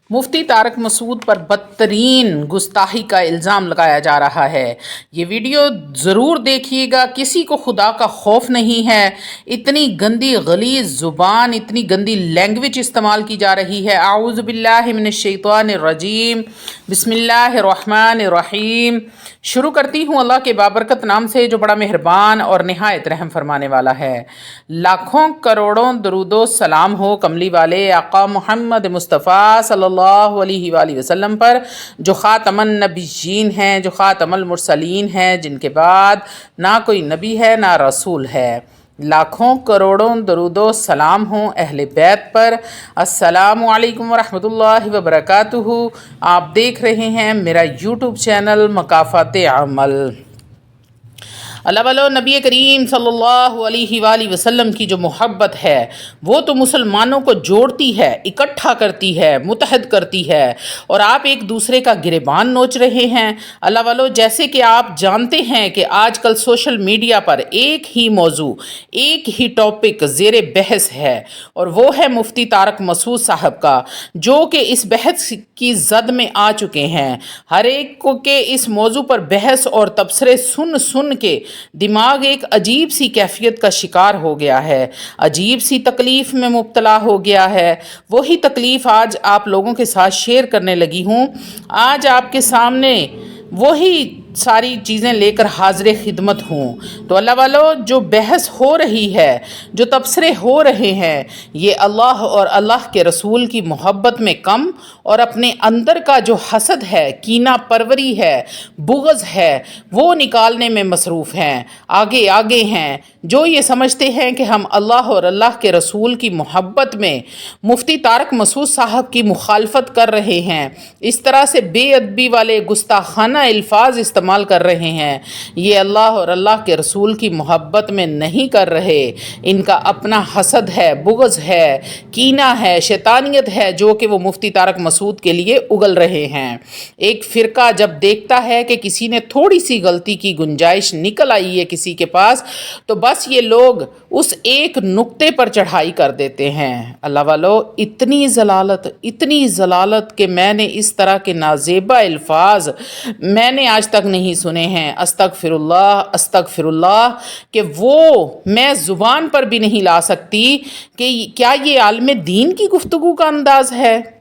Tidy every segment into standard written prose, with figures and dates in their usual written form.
मुफ्ती तारक मसूद पर बदतरीन गुस्ताखी का इल्ज़ाम लगाया जा रहा है। ये वीडियो ज़रूर देखिएगा। किसी को खुदा का खौफ नहीं है। इतनी गंदी गलीज़ ज़ुबान, इतनी गंदी लैंग्वेज इस्तेमाल की जा रही है। आऊज़ु बिल्लाहि मिनश शैतानिर रजीम, बिस्मिल्लाहिर रहमानिर रहीम। शुरू करती हूँ अल्लाह के बाबरकत नाम से जो बड़ा मेहरबान और निहायत रहम फरमाने वाला है। लाखों करोड़ों दरूदो सलाम हो कमली वाले आका मोहम्मद मुस्तफ़ा सल्लल्लाहु अलैहि वसल्लम पर, जो ख़ातमन नबीयीन हैं, जो ख़ातमुल मुरसलीन हैं, जिनके बाद ना कोई नबी है ना रसूल है। लाखों करोड़ों दरूदो सलाम हों अहले बैत पर। अस्सलामु अलैकुम वरहमतुल्लाहि वबरकातुहू। आप देख रहे हैं मेरा यूट्यूब चैनल मकाफ़ात अमल। अल्लाह वालो नबी करीम सल्लल्लाहु अलैहि वसल्लम की जो मोहब्बत है वो तो मुसलमानों को जोड़ती है, इकट्ठा करती है, मुत्तहद करती है, और आप एक दूसरे का गिरेबान नोच रहे हैं। अल्लाह वालो, जैसे कि आप जानते हैं कि आजकल सोशल मीडिया पर एक ही मौजू, एक ही टॉपिक ज़ेरे बहस है, और वो है मुफ्ती तारक मसूद साहब का, जो कि इस बहस की जद में आ चुके हैं। हर एक को के इस मौजू पर बहस और तबसरे सुन सुन के दिमाग एक अजीब सी कैफियत का शिकार हो गया है, अजीब सी तकलीफ़ में मुब्तला हो गया है। वही तकलीफ़ आज आप लोगों के साथ शेयर करने लगी हूँ। आज आपके सामने वही सारी चीज़ें लेकर हाज़िर खिदमत हूँ। तो अल्लाह वालो, जो बहस हो रही है, जो तबसरे हो रहे हैं, ये अल्लाह और अल्लाह के रसूल की मोहब्बत में कम और अपने अंदर का जो हसद है, कीना परवरी है, बुग़्ज़ है, वो निकालने में मसरूफ़ हैं, आगे आगे हैं। जो ये समझते हैं कि हम अल्लाह और अल्लाह के रसूल की मोहब्बत में मुफ्ती तारक मसूद साहब की मुखालफत कर रहे हैं, इस तरह से बेअदबी वाले गुस्ताखाना अल्फाज इस्तेमाल कर रहे हैं, ये अल्लाह और अल्लाह के रसूल की मोहब्बत में नहीं कर रहे। इनका अपना हसद है, बुग़्ज़ है, कीना है, शैतानियत है, जो कि वो मुफ्ती तारक मसूद के लिए उगल रहे हैं। एक फ़िरका जब देखता है कि किसी ने थोड़ी सी गलती की गुंजाइश निकल आई है किसी के पास, तो बस ये लोग उस एक नुक्ते पर चढ़ाई कर देते हैं। अल्लाह वालो, इतनी ज़लालत कि मैंने इस तरह के नाज़ेबा अल्फाज मैंने आज तक नहीं सुने हैं। अस्तगफिरुल्लाह कि वो मैं ज़ुबान पर भी नहीं ला सकती कि क्या ये आलिम दीन की गुफ्तगू का अंदाज़ है।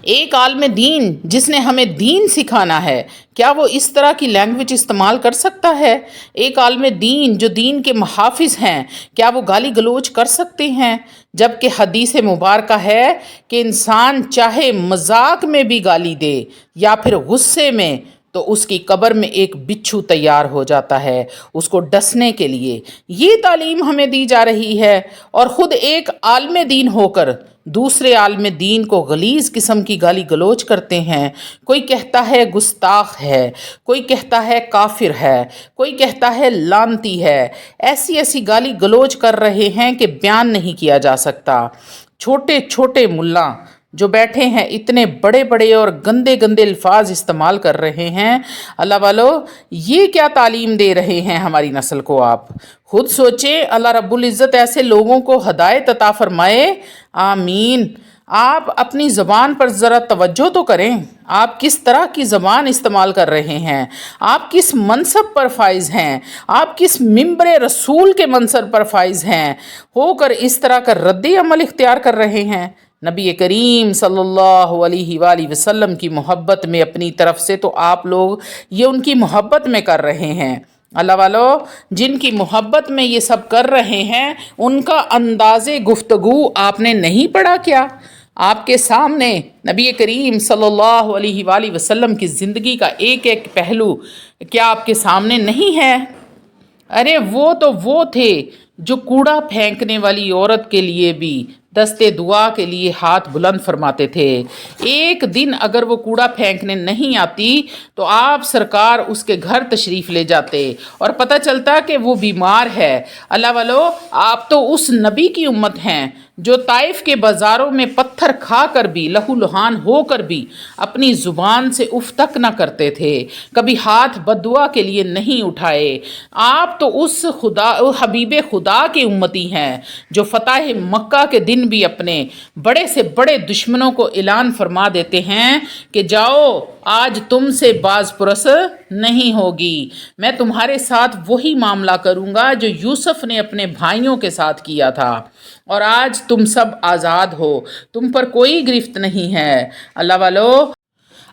एक आलिम दीन जिसने हमें दीन सिखाना है, क्या वो इस तरह की लैंग्वेज इस्तेमाल कर सकता है? एक आलिम दीन जो दीन के मुहाफिज हैं, क्या वो गाली गलोच कर सकते हैं? जबकि हदीस मुबारका है कि इंसान चाहे मजाक में भी गाली दे या फिर गुस्से में, तो उसकी कब्र में एक बिच्छू तैयार हो जाता है उसको डसने के लिए। ये तालीम हमें दी जा रही है, और ख़ुद एक आलिम दीन होकर दूसरे आलिम दीन को गलीज़ किस्म की गाली गलोच करते हैं। कोई कहता है गुस्ताख है, कोई कहता है काफिर है, कोई कहता है लानती है। ऐसी ऐसी गाली गलोच कर रहे हैं कि बयान नहीं किया जा सकता। छोटे छोटे मुल्ला जो बैठे हैं, इतने बड़े बड़े और गंदे गंदे अल्फाज इस्तेमाल कर रहे हैं। अल्लाह वालो, ये क्या तालीम दे रहे हैं हमारी नस्ल को? आप खुद सोचें। अल्लाह रब्बुल इज़्ज़त ऐसे लोगों को हदायत अता फरमाए, आमीन। आप अपनी ज़बान पर ज़रा तवज्जो तो करें। आप किस तरह की ज़बान इस्तेमाल कर रहे हैं? आप किस मनसब पर फाइज़ हैं? आप किस मिंबर रसूल के मनसब पर फाइज़ हैं होकर इस तरह का रद्द अमल इख्तियार कर रहे हैं? नबी करीम सल्लल्लाहु अलैहि वसल्लम की मोहब्बत में अपनी तरफ से तो आप लोग ये उनकी मोहब्बत में कर रहे हैं। अल्लाह वालो, जिनकी मोहब्बत में ये सब कर रहे हैं, उनका अंदाज़े गुफ्तगू आपने नहीं पढ़ा क्या? आपके सामने नबी करीम सल्लल्लाहु अलैहि वसल्लम की ज़िंदगी का एक एक पहलू क्या आपके सामने नहीं है? अरे वो थे जो कूड़ा फेंकने वाली औरत के लिए भी दस्ते दुआ के लिए हाथ बुलंद फरमाते थे। एक दिन अगर वो कूड़ा फेंकने नहीं आती तो आप सरकार उसके घर तशरीफ़ ले जाते और पता चलता कि वो बीमार है। अल्लाह वालो, आप तो उस नबी की उम्मत हैं जो ताइफ के बाज़ारों में पत्थर खा कर भी, लहूलुहान हो कर भी अपनी ज़ुबान से उफ तक न करते थे, कभी हाथ बद्दुआ के लिए नहीं उठाए। आप तो उस हबीब खुदा के उम्मती हैं जो फ़तह मक्का के दिन भी अपने बड़े से बड़े दुश्मनों को ऐलान फरमा देते हैं कि जाओ, आज तुमसे बाज पुरस नहीं होगी, मैं तुम्हारे साथ वही मामला करूँगा जो यूसुफ ने अपने भाइयों के साथ किया था, और आज तुम सब आज़ाद हो, तुम पर कोई गिरफ्त नहीं है। अल्लाह वालो,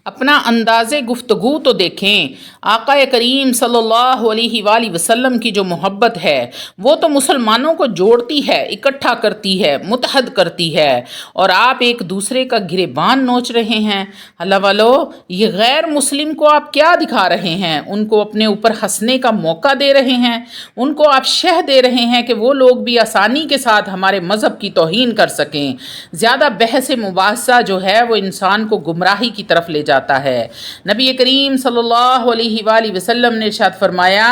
अपना अंदाज़े गुफ्तगू तो देखें। आका करीम सल्लल्लाहु अलैहि वसल्लम की जो मोहब्बत है वो तो मुसलमानों को जोड़ती है, इकट्ठा करती है, मुतहद करती है, और आप एक दूसरे का गिरेबान नोच रहे हैं। अल्लाह वालो, ये गैर मुस्लिम को आप क्या दिखा रहे हैं? उनको अपने ऊपर हंसने का मौका दे रहे हैं, उनको आप शह दे रहे हैं कि वो लोग भी आसानी के साथ हमारे मज़हब की तौहीन कर सकें। ज़्यादा बहस मुबाहसा जो है वो इंसान को गुमराही की तरफ ले जाता है। नबी करीम सल्लल्लाहु अलैहि वसल्लम ने इरशाद फरमाया,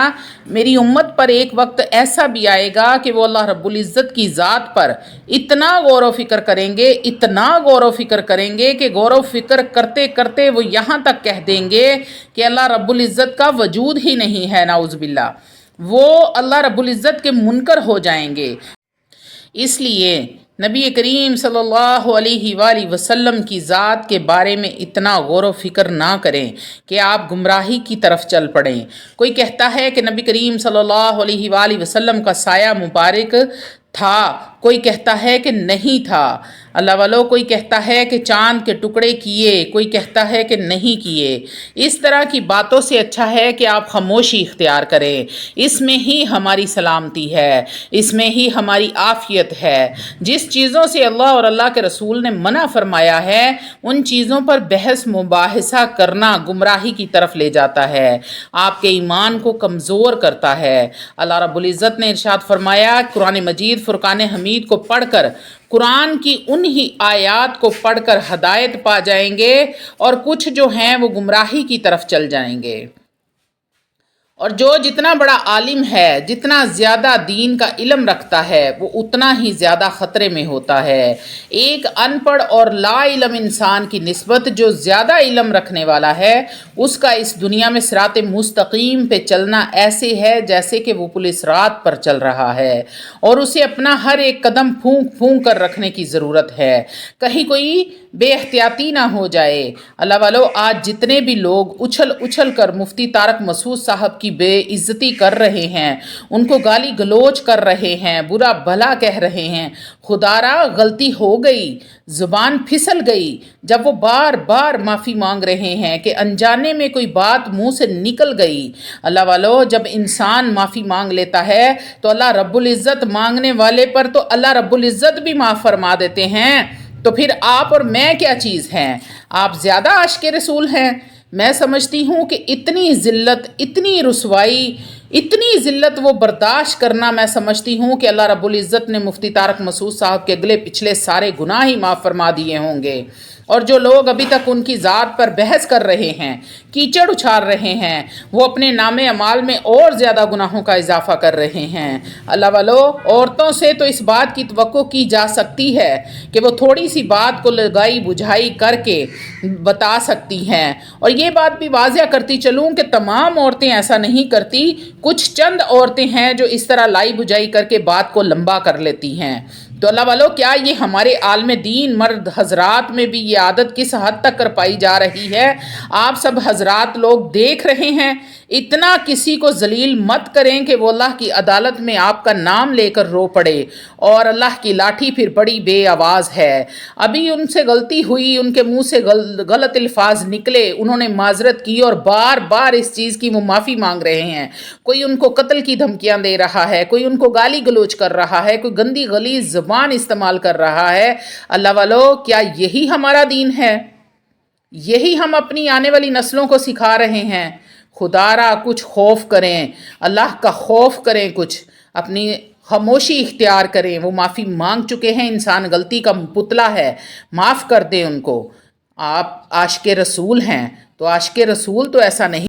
मेरी उम्मत पर एक वक्त ऐसा भी आएगा कि वो अल्लाह रब्बुल इज़्ज़त की ज़ात पर इतना गौर व फिक्र करेंगे, इतना गौर व फिक्र करेंगे कि गौर व फिक्र करते करते वो यहाँ तक कह देंगे कि अल्लाह रब्बुल इज़्ज़त का वजूद ही नहीं है, नाउज़ बिल्लाह। वो अल्लाह रब्बुल इज़्ज़त के मुनकर हो जाएंगे। इसलिए नबी करीम सल्लल्लाहु अलैहि वसल्लम की ज़ात के बारे में इतना गौर व फिक्र ना करें कि आप गुमराही की तरफ चल पड़ें। कोई कहता है कि नबी करीम सल्लल्लाहु अलैहि वसल्लम का साया मुबारक था, कोई कहता है कि नहीं था। अल्लाह वालो, कोई कहता है कि चाँद के टुकड़े किए, कोई कहता है कि नहीं किए। इस तरह की बातों से अच्छा है कि आप खामोशी इख्तियार करें। इसमें ही हमारी सलामती है, इसमें ही हमारी आफ़ियत है। जिस चीज़ों से अल्लाह और अल्लाह के रसूल ने मना फरमाया है उन चीज़ों पर बहस मुबाहिसा करना गुमराही की तरफ ले जाता है, आपके ईमान को कमज़ोर करता है। अल्लाह रब्बुल इज़्ज़त ने इरशाद फरमाया, कुरान मजीद फ़ुरक़ान हमीद को पढ़कर, कुरान की उन्हीं आयात को पढ़कर हदायत पा जाएंगे, और कुछ जो हैं वो गुमराही की तरफ चल जाएंगे। और जो जितना बड़ा आलिम है, जितना ज़्यादा दीन का इल्म रखता है, वो उतना ही ज़्यादा ख़तरे में होता है। एक अनपढ़ और ला इल्म इंसान की निस्बत जो ज़्यादा इल्म रखने वाला है, उसका इस दुनिया में सिरात मुस्तकीम पे चलना ऐसे है जैसे कि वो पुलिस रात पर चल रहा है, और उसे अपना हर एक कदम फूंक फूंक कर रखने की ज़रूरत है, कहीं कोई बेएहतियाती ना हो जाए। अल्लाह वालो, आज जितने भी लोग उछल उछल कर मुफ्ती तारक मसूद साहब की बेइज्जती कर रहे हैं, उनको गाली गलोच कर रहे हैं, बुरा भला कह रहे हैं, खुदारा गलती हो गई, ज़ुबान फिसल गई, जब वो बार बार माफ़ी मांग रहे हैं कि अनजाने में कोई बात मुंह से निकल गई। अल्लाह वालो, जब इंसान माफ़ी मांग लेता है तो अल्लाह रब्बुल इज़्ज़त मांगने वाले पर तो अल्लाह रब्बुल इज़्ज़त भी माफ़ फरमा देते हैं। तो फिर आप और मैं क्या चीज़ हैं? आप ज़्यादा आशिक़ रसूल हैं। मैं समझती हूँ कि इतनी ज़िल्लत, इतनी रुसवाई, इतनी ज़िल्लत वो बर्दाश्त करना, मैं समझती हूँ कि अल्लाह रब्बुल इज़्ज़त ने मुफ्ती तारक मसूद साहब के अगले पिछले सारे गुनाह ही माफ़ फरमा दिए होंगे। और जो लोग अभी तक उनकी ज़ात पर बहस कर रहे हैं, कीचड़ उछाल रहे हैं, वो अपने नामे अमाल में और ज़्यादा गुनाहों का इजाफ़ा कर रहे हैं। अल्लाह वालो, औरतों से तो इस बात की तवक्को की जा सकती है कि वो थोड़ी सी बात को लगाई बुझाई करके बता सकती हैं, और ये बात भी वाज़िया करती चलूँ कि तमाम औरतें ऐसा नहीं करती, कुछ चंद औरतें हैं जो इस तरह लाई बुझाई करके बात को लंबा कर लेती हैं। तो अल्लाह वालों, क्या ये हमारे आलम दीन मर्द हजरात में भी ये आदत किस हद तक कर पाई जा रही है? आप सब हजरात लोग देख रहे हैं। इतना किसी को जलील मत करें कि वो अल्लाह की अदालत में आपका नाम लेकर रो पड़े, और अल्लाह की लाठी फिर बड़ी बेआवाज़ है। अभी उनसे गलती हुई, उनके मुंह से गलत अल्फाज निकले, उन्होंने माजरत की और बार बार इस चीज़ की वो माफ़ी मांग रहे हैं। कोई उनको कत्ल की धमकियाँ दे रहा है, कोई उनको गाली गलोच कर रहा है, कोई गंदी गलीज़ ज़बान इस्तेमाल कर रहा है। अल्लाह वालों, क्या यही हमारा दीन है? यही हम अपनी आने वाली नस्लों को सिखा रहे हैं? खुदारा कुछ खौफ करें, अल्लाह का खौफ करें, कुछ अपनी खामोशी इख्तियार करें। वो माफ़ी मांग चुके हैं, इंसान गलती का पुतला है, माफ़ कर दें उनको। आप आशिक़ रसूल हैं तो आशिक़ रसूल तो ऐसा नहीं